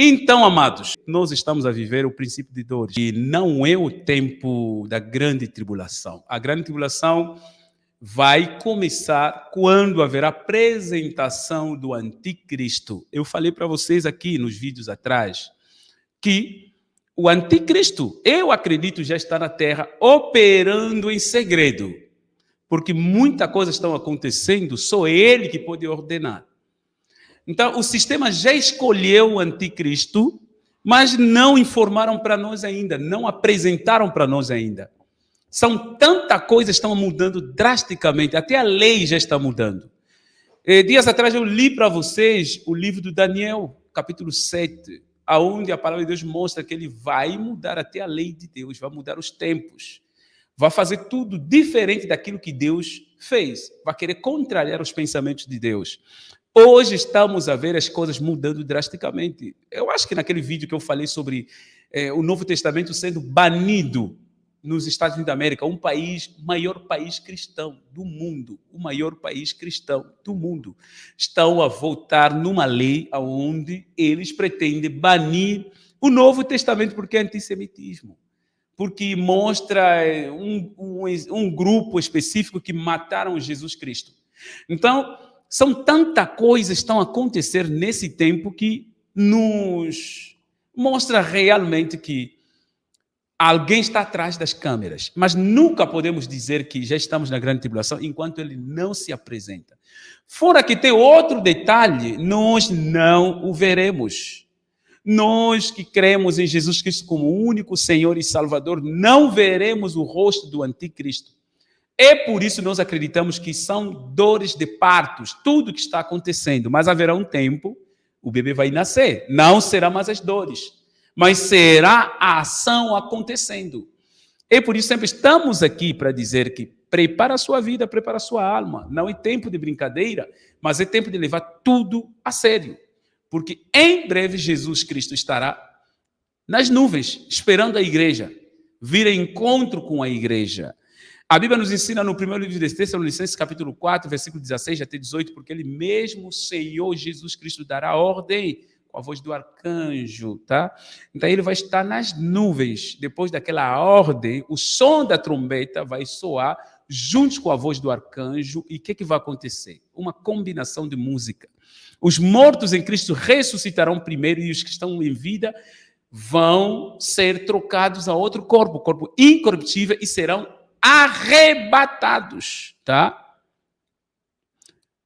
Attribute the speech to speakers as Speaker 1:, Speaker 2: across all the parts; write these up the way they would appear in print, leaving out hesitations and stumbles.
Speaker 1: Então, amados, nós estamos a viver o princípio de dores. E não é o tempo da grande tribulação. A grande tribulação vai começar quando haver a apresentação do anticristo. Eu falei para vocês aqui nos vídeos atrás que o anticristo, eu acredito, já está na terra operando em segredo. Porque muita coisa está acontecendo, só ele que pode ordenar. Então, o sistema já escolheu o anticristo, mas não informaram para nós ainda, não apresentaram para nós ainda. São tanta coisa estão mudando drasticamente, até a lei já está mudando. Dias atrás eu li para vocês o livro do Daniel, capítulo 7, onde a palavra de Deus mostra que ele vai mudar até a lei de Deus, vai mudar os tempos, vai fazer tudo diferente daquilo que Deus fez, vai querer contrariar os pensamentos de Deus. Hoje estamos a ver as coisas mudando drasticamente. Eu acho que naquele vídeo que eu falei sobre o Novo Testamento sendo banido nos Estados Unidos da América, o maior país cristão do mundo, o maior país cristão do mundo, estão a voltar numa lei onde eles pretendem banir o Novo Testamento porque é antissemitismo, porque mostra um grupo específico que mataram Jesus Cristo. Então, são tanta coisa que estão a acontecer nesse tempo que nos mostra realmente que alguém está atrás das câmeras. Mas nunca podemos dizer que já estamos na grande tribulação enquanto ele não se apresenta. Fora que tem outro detalhe, nós não o veremos. Nós que cremos em Jesus Cristo como único Senhor e Salvador, não veremos o rosto do anticristo. É por isso que nós acreditamos que são dores de partos, tudo que está acontecendo. Mas haverá um tempo, o bebê vai nascer. Não será mais as dores, mas será a ação acontecendo. É por isso que sempre estamos aqui para dizer que prepara a sua vida, prepara a sua alma. Não é tempo de brincadeira, mas é tempo de levar tudo a sério. Porque em breve Jesus Cristo estará nas nuvens, esperando a igreja, vir em encontro com a igreja. A Bíblia nos ensina no primeiro livro de Tessalonicenses, capítulo 4, versículo 16 até 18, porque ele mesmo, o Senhor Jesus Cristo, dará ordem com a voz do arcanjo, tá? Então ele vai estar nas nuvens. Depois daquela ordem, o som da trombeta vai soar junto com a voz do arcanjo. E o que vai acontecer? Uma combinação de música. Os mortos em Cristo ressuscitarão primeiro e os que estão em vida vão ser trocados a outro corpo incorruptível, e serão arrebatados, tá?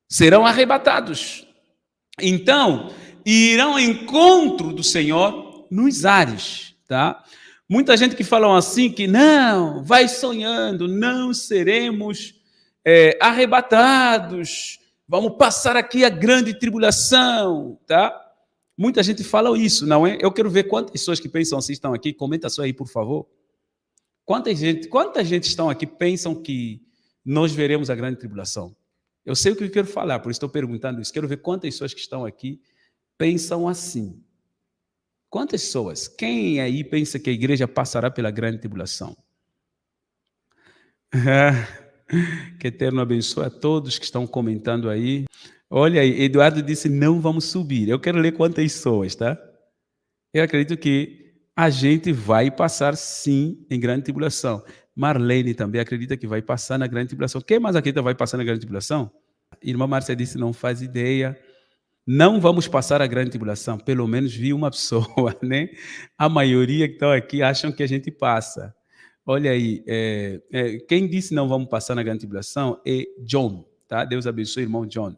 Speaker 1: Serão arrebatados. Então, irão ao encontro do Senhor nos ares, tá? Muita gente que fala assim, que não, vai sonhando, não seremos arrebatados, vamos passar aqui a grande tribulação, tá? Muita gente fala isso, não é? Eu quero ver quantas pessoas que pensam assim estão aqui, comenta só aí, por favor. Quanta gente estão aqui pensam que nós veremos a grande tribulação? Eu sei o que eu quero falar, por isso estou perguntando isso. Quero ver quantas pessoas que estão aqui pensam assim. Quantas pessoas? Quem aí pensa que a igreja passará pela grande tribulação? Que Eterno abençoe a todos que estão comentando aí. Olha aí, Eduardo disse, não vamos subir. Eu quero ler quantas pessoas, tá? Eu acredito que a gente vai passar, sim, em grande tribulação. Marlene também acredita que vai passar na grande tribulação. Quem mais acredita que vai passar na grande tribulação? Irmã Márcia disse, não faz ideia. Não vamos passar a grande tribulação. Pelo menos vi uma pessoa, né? A maioria que estão aqui acham que a gente passa. Olha aí, quem disse não vamos passar na grande tribulação é John, tá? Deus abençoe, irmão John.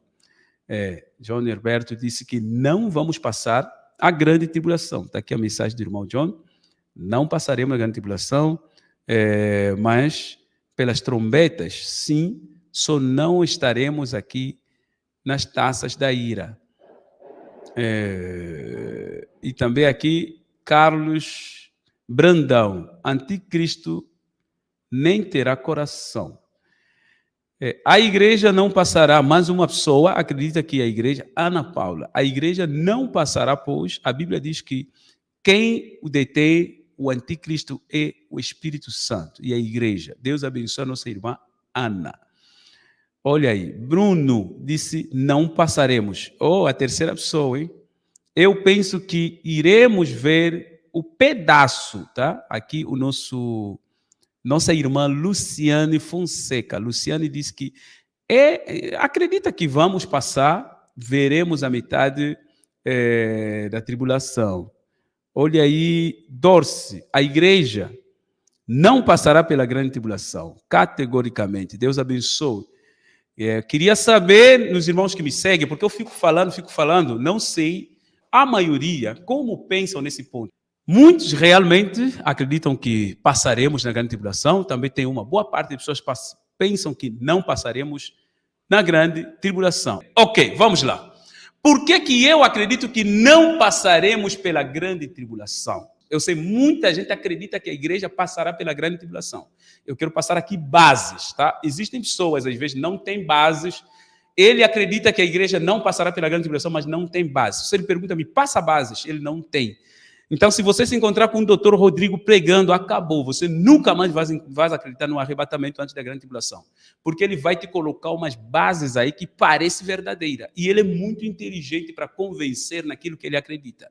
Speaker 1: John Herberto disse que não vamos passar a grande tribulação. Está aqui a mensagem do irmão John. Não passaremos a grande tribulação, mas pelas trombetas, sim, só não estaremos aqui nas taças da ira. E também aqui, Carlos Brandão, anticristo nem terá coração. A igreja não passará, mais uma pessoa acredita que a igreja, Ana Paula, a igreja não passará, pois a Bíblia diz que quem o detém, o anticristo, é o Espírito Santo e a igreja. Deus abençoe a nossa irmã Ana. Olha aí, Bruno disse, não passaremos. A terceira pessoa, hein? eu penso que iremos ver o pedaço, tá? Aqui nossa irmã Luciane Fonseca. Luciane diz que acredita que vamos passar, veremos a metade da tribulação. Olha aí, Dorce, a igreja não passará pela grande tribulação, categoricamente. Deus abençoe. Queria saber, nos irmãos que me seguem, porque eu fico falando, não sei, a maioria, como pensam nesse ponto. Muitos realmente acreditam que passaremos na grande tribulação, também tem uma boa parte de pessoas que pensam que não passaremos na grande tribulação. Ok, vamos lá. Por que eu acredito que não passaremos pela grande tribulação? Eu sei, muita gente acredita que a igreja passará pela grande tribulação. Eu quero passar aqui bases, tá? Existem pessoas, às vezes, não têm bases. Ele acredita que a igreja não passará pela grande tribulação, mas não tem bases. Se ele pergunta, me passa bases, ele não tem. Então, se você se encontrar com o doutor Rodrigo pregando, acabou. Você nunca mais vai acreditar no arrebatamento antes da grande tribulação. Porque ele vai te colocar umas bases aí que parecem verdadeiras. E ele é muito inteligente para convencer naquilo que ele acredita.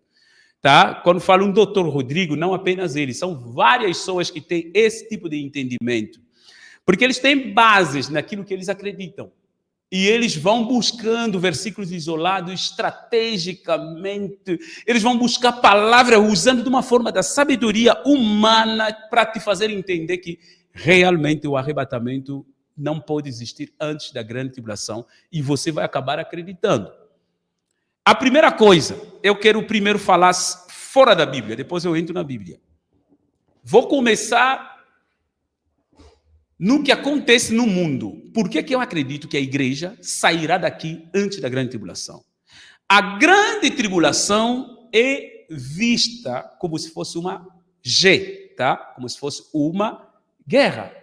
Speaker 1: Tá? Quando falo um doutor Rodrigo, não apenas ele, são várias pessoas que têm esse tipo de entendimento. Porque eles têm bases naquilo que eles acreditam. E eles vão buscando versículos isolados estrategicamente. Eles vão buscar palavras usando de uma forma da sabedoria humana para te fazer entender que realmente o arrebatamento não pode existir antes da grande tribulação e você vai acabar acreditando. A primeira coisa, eu quero primeiro falar fora da Bíblia, depois eu entro na Bíblia. Vou começar no que acontece no mundo. Por que eu acredito que a igreja sairá daqui antes da grande tribulação? A grande tribulação é vista como se fosse uma G, tá? Como se fosse uma guerra.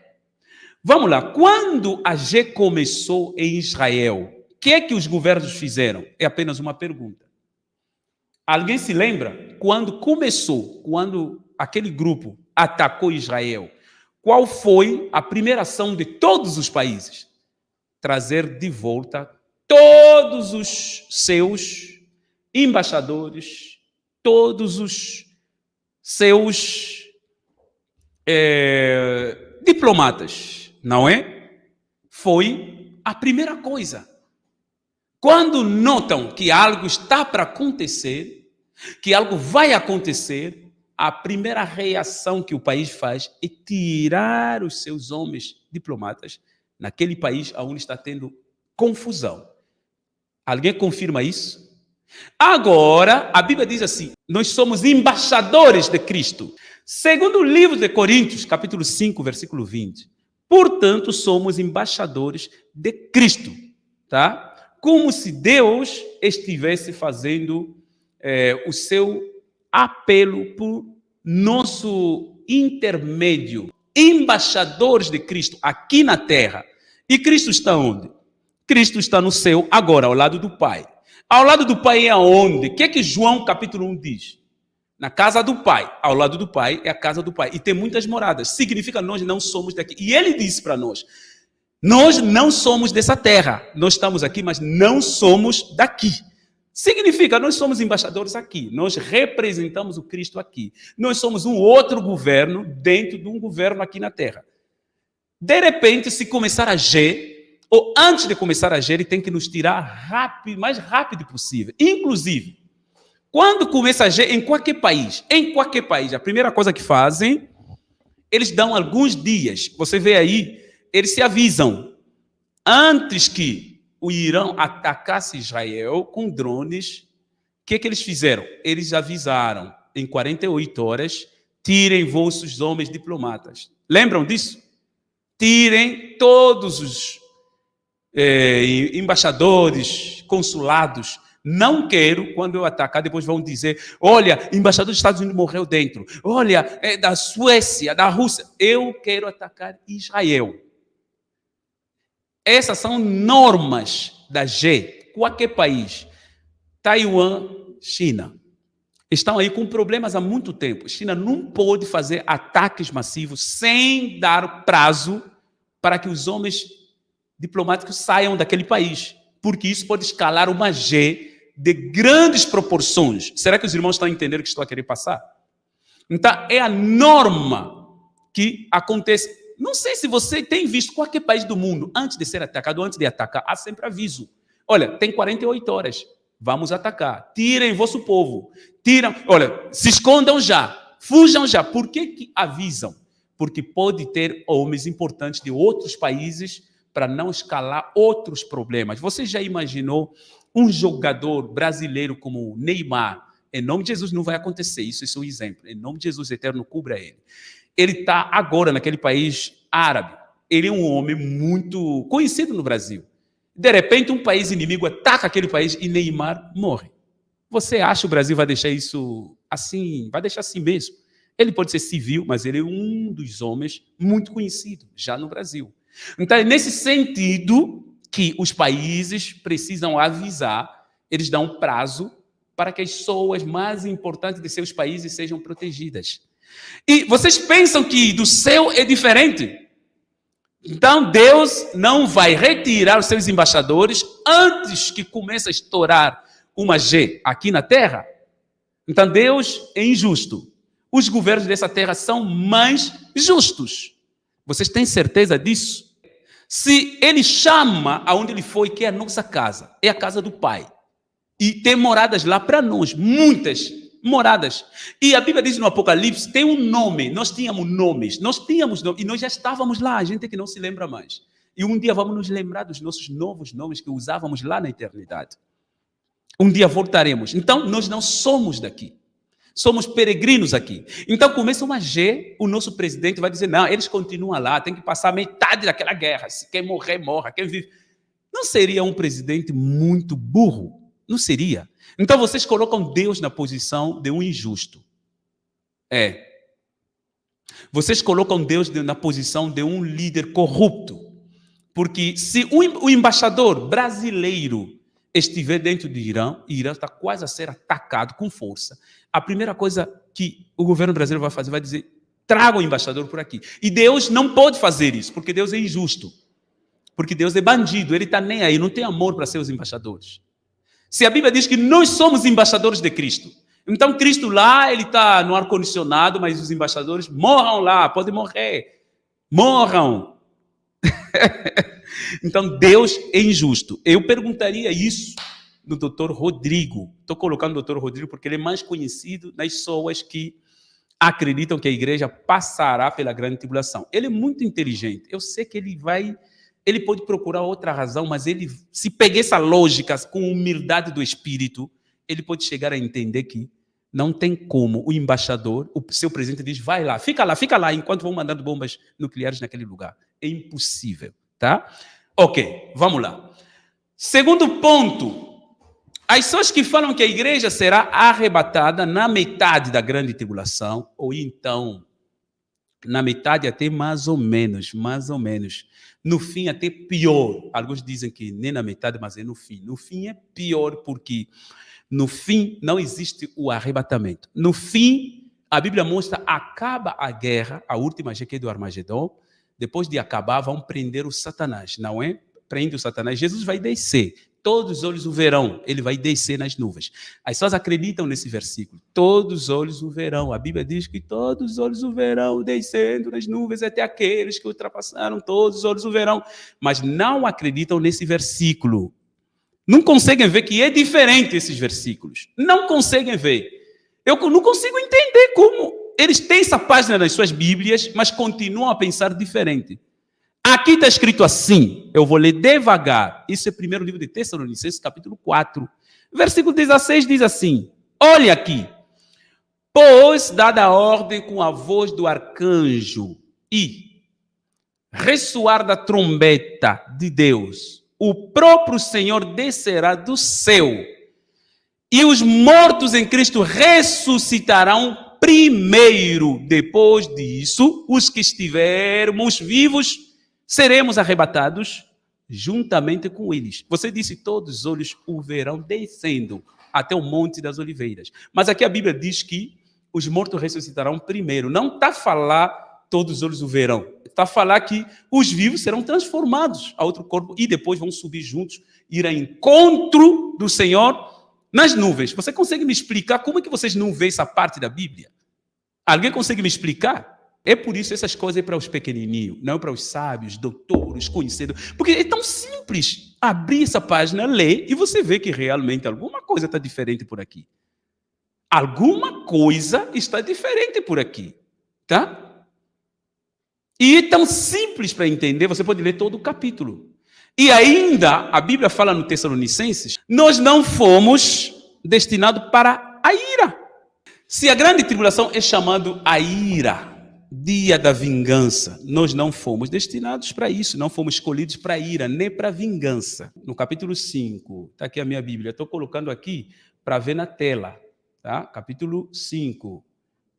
Speaker 1: Vamos lá. Quando a G começou em Israel, o que os governos fizeram? É apenas uma pergunta. Alguém se lembra? Quando aquele grupo atacou Israel, qual foi a primeira ação de todos os países? Trazer de volta todos os seus embaixadores, todos os seus diplomatas, não é? Foi a primeira coisa. Quando notam que algo está para acontecer, que algo vai acontecer, a primeira reação que o país faz é tirar os seus homens diplomatas naquele país onde está tendo confusão. Alguém confirma isso? Agora, a Bíblia diz assim, nós somos embaixadores de Cristo. Segundo o livro de Coríntios, capítulo 5, versículo 20. Portanto, somos embaixadores de Cristo, tá? Como se Deus estivesse fazendo o seu apelo por nosso intermédio, embaixadores de Cristo aqui na terra. E Cristo está onde? Cristo está no céu agora, ao lado do Pai. Ao lado do Pai é aonde? O que João capítulo 1 diz? Na casa do Pai. Ao lado do Pai é a casa do Pai. E tem muitas moradas. Significa que nós não somos daqui. E ele disse para nós, nós não somos dessa terra. Nós estamos aqui, mas não somos daqui. Significa, nós somos embaixadores aqui, nós representamos o Cristo aqui. Nós somos um outro governo dentro de um governo aqui na Terra. De repente, se começar a agir, ou antes de começar a agir, ele tem que nos tirar mais rápido possível. Inclusive, quando começa a agir em qualquer país, a primeira coisa que fazem, eles dão alguns dias. Você vê aí, eles se avisam. Antes que o Irã atacasse Israel com drones, o que eles fizeram? Eles avisaram, em 48 horas, tirem vossos homens diplomatas. Lembram disso? Tirem todos os embaixadores, consulados. Não quero, quando eu atacar, depois vão dizer, olha, embaixador dos Estados Unidos morreu dentro. Olha, da Suécia, da Rússia. Eu quero atacar Israel. Essas são normas da G. Qualquer país, Taiwan, China, estão aí com problemas há muito tempo. China não pode fazer ataques massivos sem dar prazo para que os homens diplomáticos saiam daquele país, porque isso pode escalar uma G de grandes proporções. Será que os irmãos estão a entender o que estou a querer passar? Então, é a norma que acontece. Não sei se você tem visto qualquer país do mundo, antes de ser atacado, antes de atacar, há sempre aviso. Olha, tem 48 horas, vamos atacar. Tirem vosso povo. Olha, se escondam já, fujam já. Por que avisam? Porque pode ter homens importantes de outros países para não escalar outros problemas. Você já imaginou um jogador brasileiro como Neymar? Em nome de Jesus não vai acontecer, isso é um exemplo. Em nome de Jesus eterno, cubra ele. Ele está agora naquele país árabe. Ele é um homem muito conhecido no Brasil. De repente, um país inimigo ataca aquele país e Neymar morre. Você acha que o Brasil vai deixar isso assim? Vai deixar assim mesmo? Ele pode ser civil, mas ele é um dos homens muito conhecido já no Brasil. Então, é nesse sentido que os países precisam avisar, eles dão um prazo para que as pessoas mais importantes de seus países sejam protegidas. E vocês pensam que do céu é diferente? Então, Deus não vai retirar os seus embaixadores antes que comece a estourar uma G aqui na terra? Então, Deus é injusto. Os governos dessa terra são mais justos. Vocês têm certeza disso? Se ele chama aonde ele foi, que é a nossa casa, é a casa do Pai, e tem moradas lá para nós, muitas moradas. E a Bíblia diz no Apocalipse, tem um nome, nós tínhamos nomes, e nós já estávamos lá, a gente é que não se lembra mais. E um dia vamos nos lembrar dos nossos novos nomes que usávamos lá na eternidade. Um dia voltaremos. Então, nós não somos daqui. Somos peregrinos aqui. Então, começa uma G, o nosso presidente vai dizer, não, eles continuam lá, tem que passar metade daquela guerra. Se quem morrer, morra. Quem vive... Não seria um presidente muito burro? Não seria. Então, vocês colocam Deus na posição de um injusto. Vocês colocam Deus na posição de um líder corrupto. Porque se o embaixador brasileiro estiver dentro de Irã, Irã está quase a ser atacado com força. A primeira coisa que o governo brasileiro vai fazer, vai dizer, traga o embaixador por aqui. E Deus não pode fazer isso, porque Deus é injusto. Porque Deus é bandido, ele está nem aí, não tem amor para seus embaixadores. Se a Bíblia diz que nós somos embaixadores de Cristo, então Cristo lá, ele está no ar-condicionado, mas os embaixadores morram lá, podem morrer. Morram. Então, Deus é injusto. Eu perguntaria isso no Dr. Rodrigo. Estou colocando o Dr. Rodrigo porque ele é mais conhecido nas pessoas que acreditam que a igreja passará pela grande tribulação. Ele é muito inteligente. Eu sei que ele pode procurar outra razão, mas ele, se pegar essa lógica com humildade do espírito, ele pode chegar a entender que não tem como o embaixador, o seu presidente diz, vai lá, fica lá, enquanto vão mandando bombas nucleares naquele lugar. É impossível, tá? Ok, vamos lá. Segundo ponto, as pessoas que falam que a igreja será arrebatada na metade da grande tribulação, ou então, na metade até mais ou menos. No fim, até pior. Alguns dizem que nem na metade, mas é no fim. No fim é pior porque no fim não existe o arrebatamento. No fim, a Bíblia mostra, acaba a guerra, a última GQ do Armagedon. Depois de acabar, vão prender o Satanás, não é? Prende o Satanás. Jesus vai descer. Todos os olhos o verão. Ele vai descer nas nuvens. As pessoas acreditam nesse versículo. Todos os olhos o verão. A Bíblia diz que todos os olhos o verão, descendo nas nuvens até aqueles que ultrapassaram. Todos os olhos o verão. Mas não acreditam nesse versículo. Não conseguem ver que é diferente esses versículos. Não conseguem ver. Eu não consigo entender como eles têm essa página nas suas Bíblias, mas continuam a pensar diferente. Aqui está escrito assim, eu vou ler devagar. Isso é o primeiro livro de Tessalonicenses, capítulo 4. Versículo 16 diz assim, olha aqui. Pois, dada a ordem com a voz do arcanjo e ressoar da trombeta de Deus, o próprio Senhor descerá do céu e os mortos em Cristo ressuscitarão primeiro. Depois disso, os que estivermos vivos seremos arrebatados juntamente com eles. Você disse, todos os olhos o verão descendo até o Monte das Oliveiras. Mas aqui a Bíblia diz que os mortos ressuscitarão primeiro. Não está a falar todos os olhos o verão. Está a falar que os vivos serão transformados a outro corpo e depois vão subir juntos, ir ao encontro do Senhor nas nuvens. Você consegue me explicar como é que vocês não veem essa parte da Bíblia? Alguém consegue me explicar? É por isso essas coisas é para os pequenininhos, não para os sábios, doutores, conhecedores. Porque é tão simples abrir essa página, ler e você vê que realmente alguma coisa está diferente por aqui. Alguma coisa está diferente por aqui, tá? E é tão simples para entender, você pode ler todo o capítulo. E ainda, a Bíblia fala no Tessalonicenses, nós não fomos destinados para a ira. Se a grande tribulação é chamado a ira, dia da vingança, nós não fomos destinados para isso, não fomos escolhidos para a ira, nem para a vingança. No capítulo 5, está aqui a minha Bíblia, estou colocando aqui para ver na tela, tá? Capítulo 5,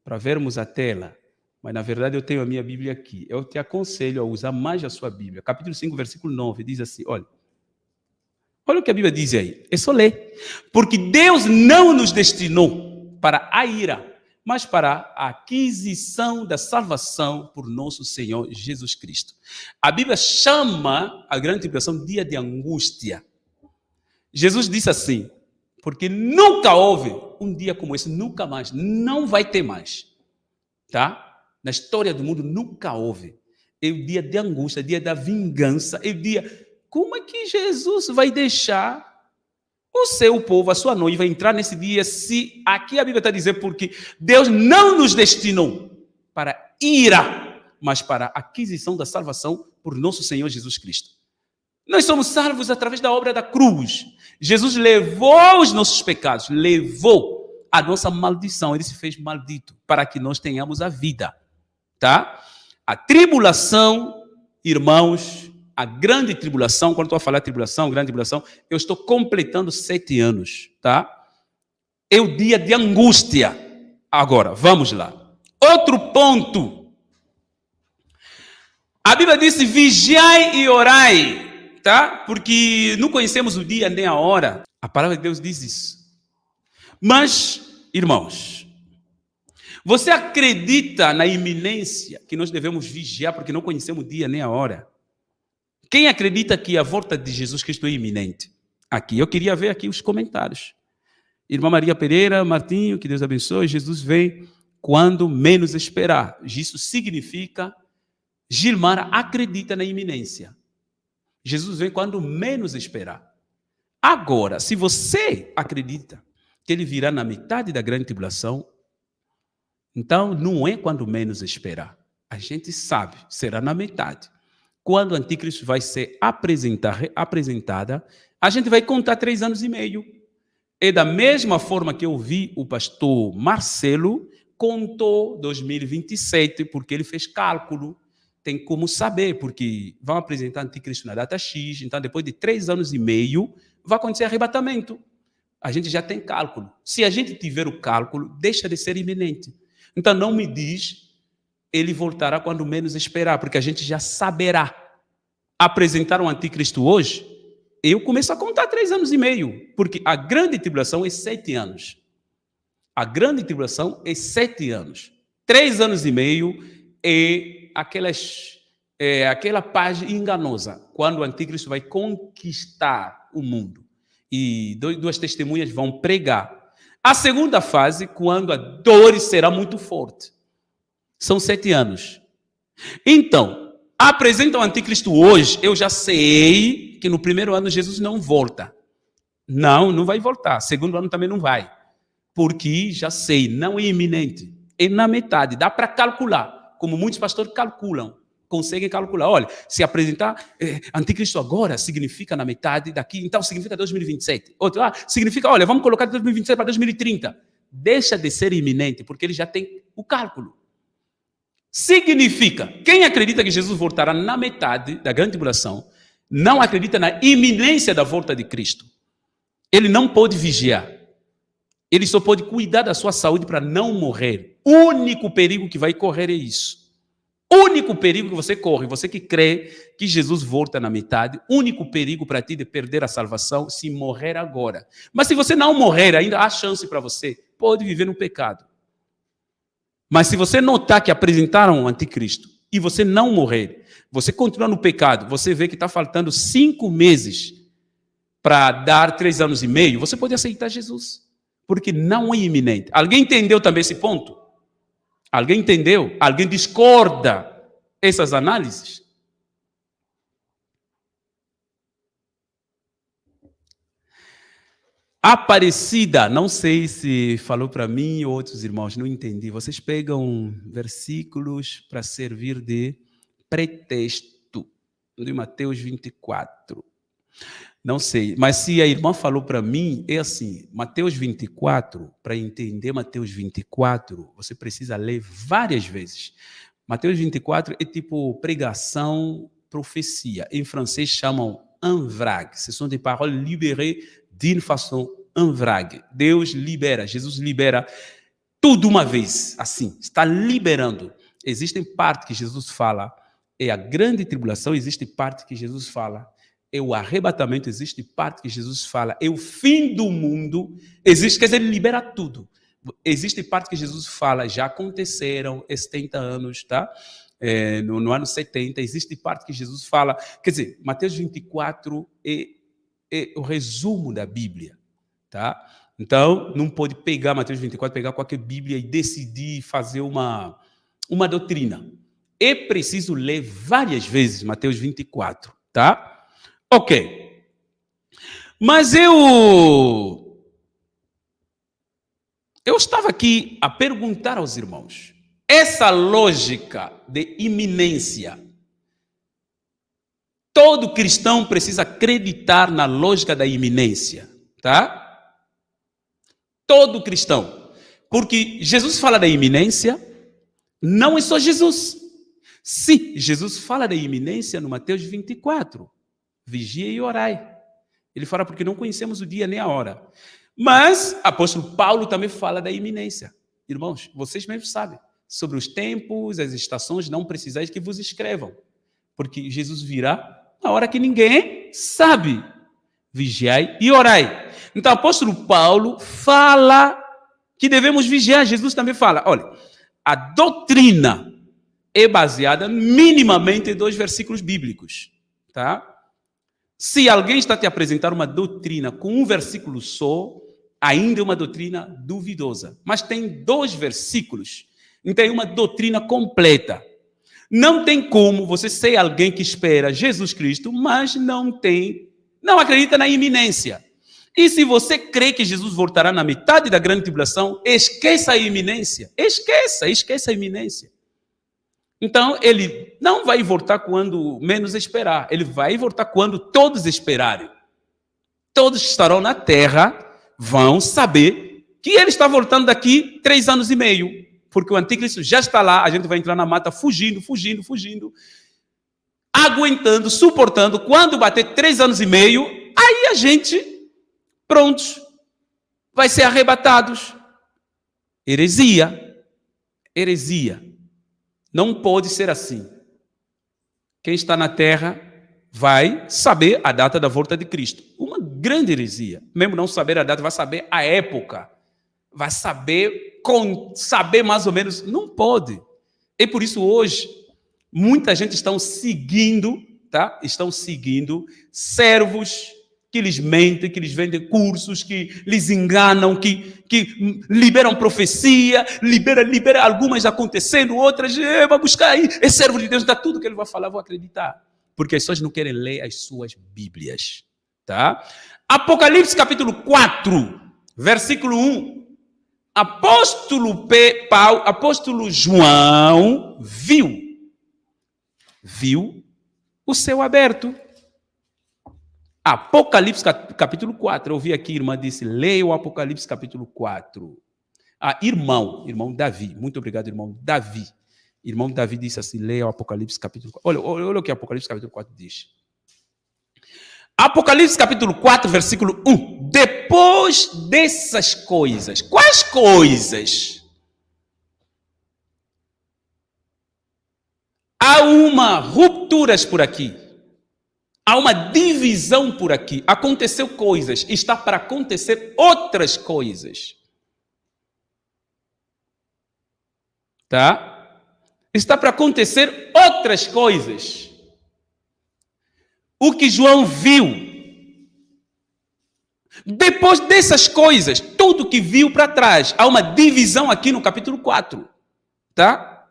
Speaker 1: para vermos a tela. Mas, na verdade, eu tenho a minha Bíblia aqui. Eu te aconselho a usar mais a sua Bíblia. Capítulo 5, versículo 9, diz assim, olha o que a Bíblia diz aí. É só ler. Porque Deus não nos destinou para a ira, mas para a aquisição da salvação por nosso Senhor Jesus Cristo. A Bíblia chama a grande tribulação dia de angústia. Jesus disse assim, porque nunca houve um dia como esse, nunca mais, não vai ter mais. Tá? Na história do mundo nunca houve. É o dia de angústia, dia da vingança, é o dia... Como é que Jesus vai deixar o seu povo, a sua noiva, entrar nesse dia, se aqui a Bíblia está dizendo porque Deus não nos destinou para ira, mas para a aquisição da salvação por nosso Senhor Jesus Cristo. Nós somos salvos através da obra da cruz. Jesus levou os nossos pecados, levou a nossa maldição, ele se fez maldito para que nós tenhamos a vida, tá? A tribulação, irmãos, a grande tribulação, quando estou a falar tribulação, grande tribulação, eu estou completando 7 anos, tá? É o dia de angústia. Agora, vamos lá. Outro ponto. A Bíblia diz, vigiai e orai, tá? Porque não conhecemos o dia nem a hora. A palavra de Deus diz isso. Mas, irmãos, você acredita na iminência que nós devemos vigiar porque não conhecemos o dia nem a hora? Quem acredita que a volta de Jesus Cristo é iminente? Aqui, eu queria ver aqui os comentários. Irmã Maria Pereira, Martinho, que Deus abençoe. Jesus vem quando menos esperar. Isso significa, Gilmar acredita na iminência. Jesus vem quando menos esperar. Agora, se você acredita que ele virá na metade da grande tribulação, então não é quando menos esperar. A gente sabe, será na metade. Quando o anticristo vai ser apresentada, a gente vai contar 3 anos e meio. É da mesma forma que eu vi o pastor Marcelo contou 2027, porque ele fez cálculo. Tem como saber, porque vão apresentar o anticristo na data X, então depois de 3 anos e meio, vai acontecer arrebatamento. A gente já tem cálculo. Se a gente tiver o cálculo, deixa de ser iminente. Então não me diz, ele voltará quando menos esperar, porque a gente já saberá. Apresentar um anticristo hoje, eu começo a contar 3 anos e meio, porque a grande tribulação é 7 anos. A grande tribulação é 7 anos. 3 anos e meio é aquela página enganosa, quando o anticristo vai conquistar o mundo. E 2 testemunhas vão pregar. A segunda fase, quando a dor será muito forte. São 7 anos. Então, apresenta o anticristo hoje, eu já sei que no primeiro ano Jesus não volta. Não vai voltar. Segundo ano também não vai. Porque já sei, não é iminente. É na metade, dá para calcular. Como muitos pastores calculam. Conseguem calcular. Olha, se apresentar anticristo agora, significa na metade daqui, então significa 2027. Outro, significa, olha, vamos colocar de 2027 para 2030. Deixa de ser iminente, porque ele já tem o cálculo. Significa, quem acredita que Jesus voltará na metade da grande tribulação, não acredita na iminência da volta de Cristo. Ele não pode vigiar. Ele só pode cuidar da sua saúde para não morrer. O único perigo que vai correr é isso. O único perigo que você corre, você que crê que Jesus volta na metade, o único perigo para ti de perder a salvação se morrer agora. Mas se você não morrer, ainda há chance para você. Pode viver no pecado. Mas se você notar que apresentaram o anticristo e você não morrer, você continua no pecado, você vê que está faltando 5 meses para dar 3 anos e meio, você pode aceitar Jesus, porque não é iminente. Alguém entendeu também esse ponto? Alguém entendeu? Alguém discorda essas análises? Aparecida, não sei se falou para mim ou outros irmãos, não entendi. Vocês pegam versículos para servir de pretexto, de Mateus 24. Não sei, mas se a irmã falou para mim, é assim, Mateus 24, para entender Mateus 24, você precisa ler várias vezes. Mateus 24 é tipo pregação, profecia. Em francês chamam un vrague. Ce sont des paroles libérées d'une façon un vrague. Deus libera, Jesus libera tudo uma vez, assim, está liberando. Existem partes que Jesus fala, é a grande tribulação, existe parte que Jesus fala, é o arrebatamento, existe parte que Jesus fala, é o fim do mundo, existe, quer dizer, ele libera tudo. Existe parte que Jesus fala, já aconteceram 70 anos, tá? No ano 70, existe parte que Jesus fala, quer dizer, Mateus 24 é o resumo da Bíblia, tá? Então, não pode pegar Mateus 24, pegar qualquer Bíblia e decidir fazer uma doutrina. É preciso ler várias vezes Mateus 24, tá? Ok. Mas eu estava aqui a perguntar aos irmãos, essa lógica de iminência, todo cristão precisa acreditar na lógica da iminência, tá? Todo cristão. Porque Jesus fala da iminência, não é só Jesus. Sim, Jesus fala da iminência no Mateus 24. Vigia e orai. Ele fala porque não conhecemos o dia nem a hora. Mas apóstolo Paulo também fala da iminência. Irmãos, vocês mesmos sabem. Sobre os tempos, as estações, não precisais que vos escrevam. Porque Jesus virá na hora que ninguém sabe. Vigiai e orai. Então, o apóstolo Paulo fala que devemos vigiar. Jesus também fala, olha, a doutrina é baseada minimamente em 2 versículos bíblicos, tá? Se alguém está te apresentar uma doutrina com um versículo só, ainda é uma doutrina duvidosa. Mas tem 2 versículos, então é uma doutrina completa. Não tem como você ser alguém que espera Jesus Cristo, mas não acredita na iminência. E se você crê que Jesus voltará na metade da grande tribulação, esqueça a iminência. Esqueça a iminência. Então, ele não vai voltar quando menos esperar. Ele vai voltar quando todos esperarem. Todos que estarão na terra vão saber que ele está voltando daqui 3 anos e meio. Porque o anticristo já está lá, a gente vai entrar na mata fugindo, aguentando, suportando. Quando bater 3 anos e meio, aí a gente, prontos, vai ser arrebatados. Heresia. Não pode ser assim. Quem está na terra vai saber a data da volta de Cristo. Uma grande heresia. Mesmo não saber a data, vai saber a época. Vai saber mais ou menos. Não pode. E por isso hoje, muita gente está seguindo, tá? Estão seguindo servos que lhes mentem, que lhes vendem cursos, que lhes enganam, que liberam profecia, libera algumas acontecendo, outras, vai buscar aí, é servo de Deus, dá tudo que ele vai falar, vou acreditar. Porque as pessoas não querem ler as suas Bíblias, tá? Apocalipse capítulo 4, versículo 1. Apóstolo João viu o céu aberto. Apocalipse capítulo 4. Eu ouvi aqui, a irmã disse, leia o Apocalipse capítulo 4. Irmão Davi. Muito obrigado, irmão Davi. Irmão Davi disse assim, leia o Apocalipse capítulo 4. Olha o que Apocalipse capítulo 4 diz. Apocalipse capítulo 4, versículo 1. Depois dessas coisas. Quais coisas? Há uma rupturas por aqui. Há uma divisão por aqui. Aconteceu coisas. Está para acontecer outras coisas. Tá? Está para acontecer outras coisas. O que João viu Depois dessas coisas, tudo que viu para trás, há uma divisão aqui no capítulo 4, tá?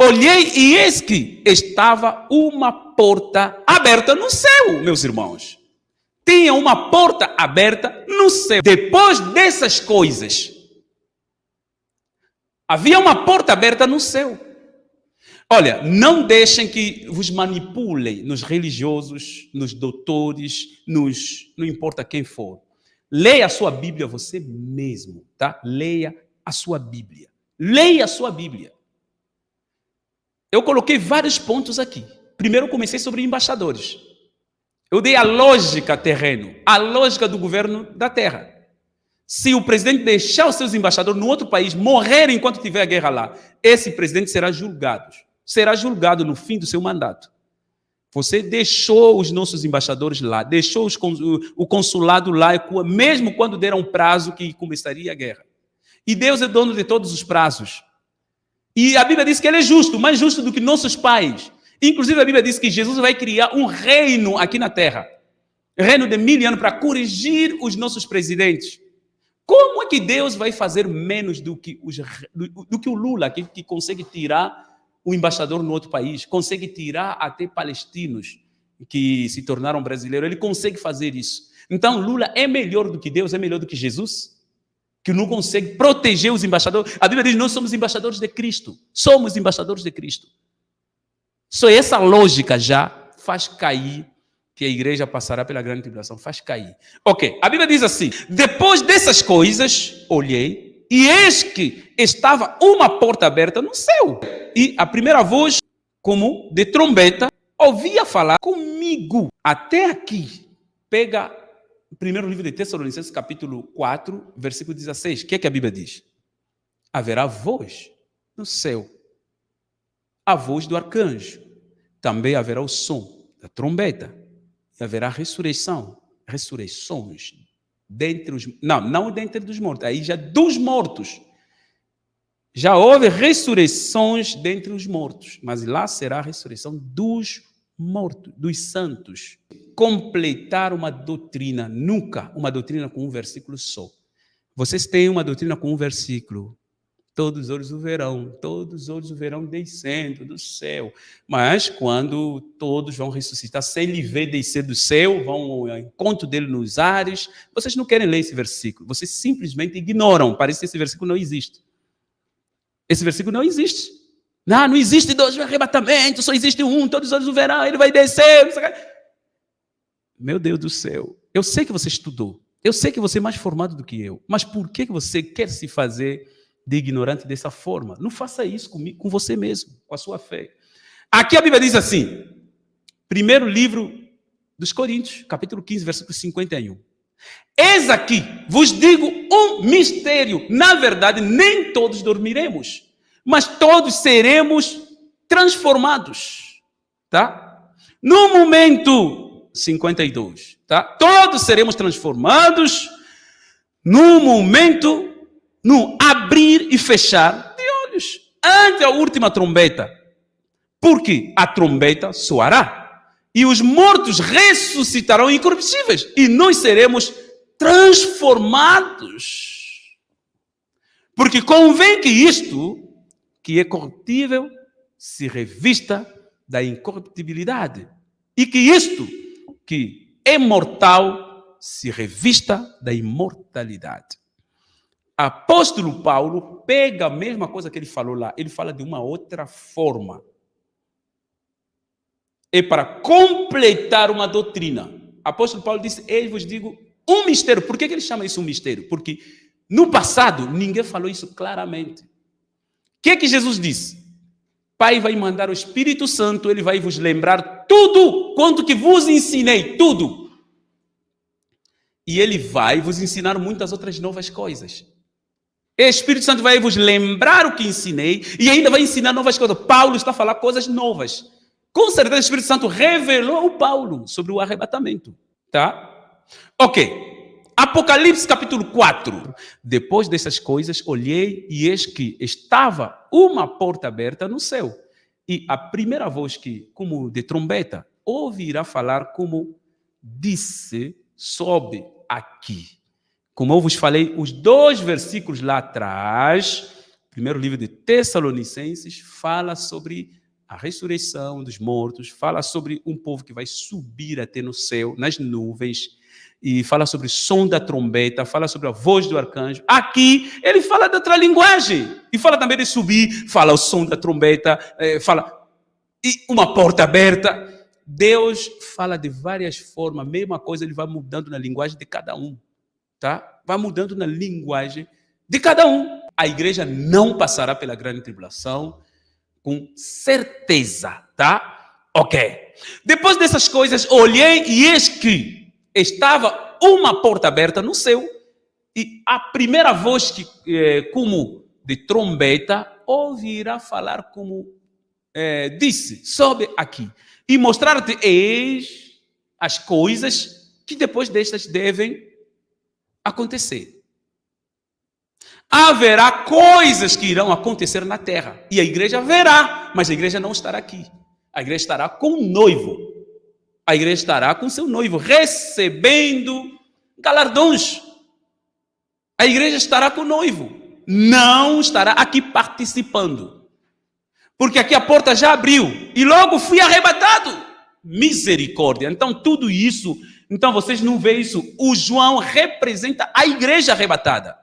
Speaker 1: Olhei e eis que estava uma porta aberta no céu, meus irmãos. Tinha uma porta aberta no céu. Depois dessas coisas, havia uma porta aberta no céu. Olha, não deixem que vos manipulem nos religiosos, nos doutores, não importa quem for. Leia a sua Bíblia você mesmo, tá? Leia a sua Bíblia. Leia a sua Bíblia. Eu coloquei vários pontos aqui. Primeiro comecei sobre embaixadores. Eu dei a lógica terreno, a lógica do governo da terra. Se o presidente deixar os seus embaixadores no outro país morrerem enquanto tiver a guerra lá, esse presidente será julgado. Será julgado no fim do seu mandato. Você deixou os nossos embaixadores lá, deixou o consulado lá, mesmo quando deram um prazo que começaria a guerra. E Deus é dono de todos os prazos. E a Bíblia diz que ele é justo, mais justo do que nossos pais. Inclusive a Bíblia diz que Jesus vai criar um reino aqui na terra. Reino de 1000 anos para corrigir os nossos presidentes. Como é que Deus vai fazer menos do que o Lula, que consegue tirar o embaixador no outro país, consegue tirar até palestinos que se tornaram brasileiros, ele consegue fazer isso. Então Lula é melhor do que Deus, é melhor do que Jesus, que não consegue proteger os embaixadores. A Bíblia diz que nós somos embaixadores de Cristo, somos embaixadores de Cristo. Só essa lógica já faz cair que a igreja passará pela grande tribulação, faz cair. Ok, a Bíblia diz assim, depois dessas coisas, olhei, e eis que estava uma porta aberta no céu. E a primeira voz, como de trombeta, ouvia falar comigo. Até aqui, pega o primeiro livro de Tessalonicenses, capítulo 4, versículo 16. O que é que a Bíblia diz? Haverá voz no céu. A voz do arcanjo. Também haverá o som da trombeta. E haverá ressurreições dentre os... Não dentre dos mortos, aí já dos mortos. Já houve ressurreições dentre os mortos, mas lá será a ressurreição dos mortos, dos santos. Completar uma doutrina, nunca uma doutrina com um versículo só. Vocês têm uma doutrina com um versículo. Todos os olhos o verão, todos os olhos o verão descendo do céu. Mas quando todos vão ressuscitar, sem ele ver descer do céu, vão ao encontro dele nos ares, vocês não querem ler esse versículo, vocês simplesmente ignoram, parece que esse versículo não existe. Esse versículo não existe. Não existe dois arrebatamentos, só existe um, todos os olhos o verão, ele vai descer. Meu Deus do céu, eu sei que você estudou, eu sei que você é mais formado do que eu, mas por que você quer se fazer de ignorante dessa forma? Não faça isso comigo, com você mesmo, com a sua fé. Aqui a Bíblia diz assim, primeiro livro dos Coríntios, capítulo 15, versículo 51. Eis aqui, vos digo um mistério. Na verdade, nem todos dormiremos, mas todos seremos transformados. Tá? No momento 52, tá? Todos seremos transformados no momento, no abrir e fechar de olhos, ante a última trombeta. Porque a trombeta soará e os mortos ressuscitarão incorruptíveis e nós seremos transformados. Porque convém que isto, que é corruptível, se revista da incorruptibilidade e que isto, que é mortal, se revista da imortalidade. Apóstolo Paulo pega a mesma coisa que ele falou lá, ele fala de uma outra forma. É para completar uma doutrina. Apóstolo Paulo disse, eu vos digo um mistério. Por que ele chama isso um mistério? Porque no passado ninguém falou isso claramente. O que Jesus disse? Pai vai mandar o Espírito Santo, ele vai vos lembrar tudo quanto que vos ensinei, tudo. E ele vai vos ensinar muitas outras novas coisas. O Espírito Santo vai vos lembrar o que ensinei e ainda vai ensinar novas coisas. Paulo está a falar coisas novas. Com certeza o Espírito Santo revelou ao Paulo sobre o arrebatamento. Tá? Ok. Apocalipse capítulo 4. Depois dessas coisas, olhei e eis que estava uma porta aberta no céu. E a primeira voz que, como de trombeta, ouvirá falar como disse sobe aqui. Como eu vos falei, os 2 versículos lá atrás, primeiro livro de Tessalonicenses, fala sobre a ressurreição dos mortos, fala sobre um povo que vai subir até no céu, nas nuvens, e fala sobre o som da trombeta, fala sobre a voz do arcanjo. Aqui, ele fala de outra linguagem, e fala também de subir, fala o som da trombeta, fala e uma porta aberta. Deus fala de várias formas, a mesma coisa, ele vai mudando na linguagem de cada um. Tá? Vai mudando na linguagem de cada um. A igreja não passará pela grande tribulação, com certeza, tá? Ok. Depois dessas coisas, olhei e eis que estava uma porta aberta no céu, e a primeira voz que, como de trombeta, ouvirá falar como disse, sobe aqui, e mostrar-te eis as coisas que depois destas devem acontecer. Haverá coisas que irão acontecer na terra. E a igreja verá, mas a igreja não estará aqui. A igreja estará com o noivo. A igreja estará com seu noivo, recebendo galardões. A igreja estará com o noivo. Não estará aqui participando. Porque aqui a porta já abriu. E logo fui arrebatado. Misericórdia. Então tudo isso... Então vocês não veem isso. O João representa a igreja arrebatada.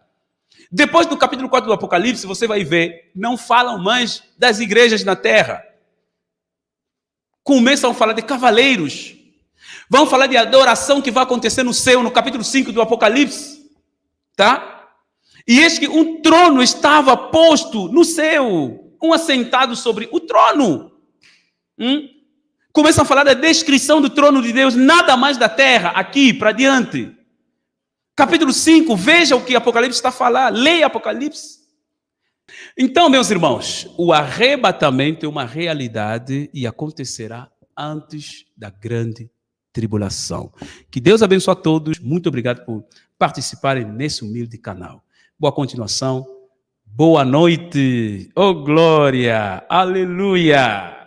Speaker 1: Depois do capítulo 4 do Apocalipse, você vai ver, não falam mais das igrejas na terra. Começam a falar de cavaleiros. Vão falar de adoração que vai acontecer no céu, no capítulo 5 do Apocalipse. Tá? E eis que um trono estava posto no céu. Um assentado sobre o trono. Começam a falar da descrição do trono de Deus, nada mais da terra, aqui para diante. Capítulo 5, veja o que Apocalipse está a falar, leia Apocalipse. Então, meus irmãos, o arrebatamento é uma realidade e acontecerá antes da grande tribulação. Que Deus abençoe a todos, muito obrigado por participarem nesse humilde canal. Boa continuação, boa noite, oh glória, aleluia.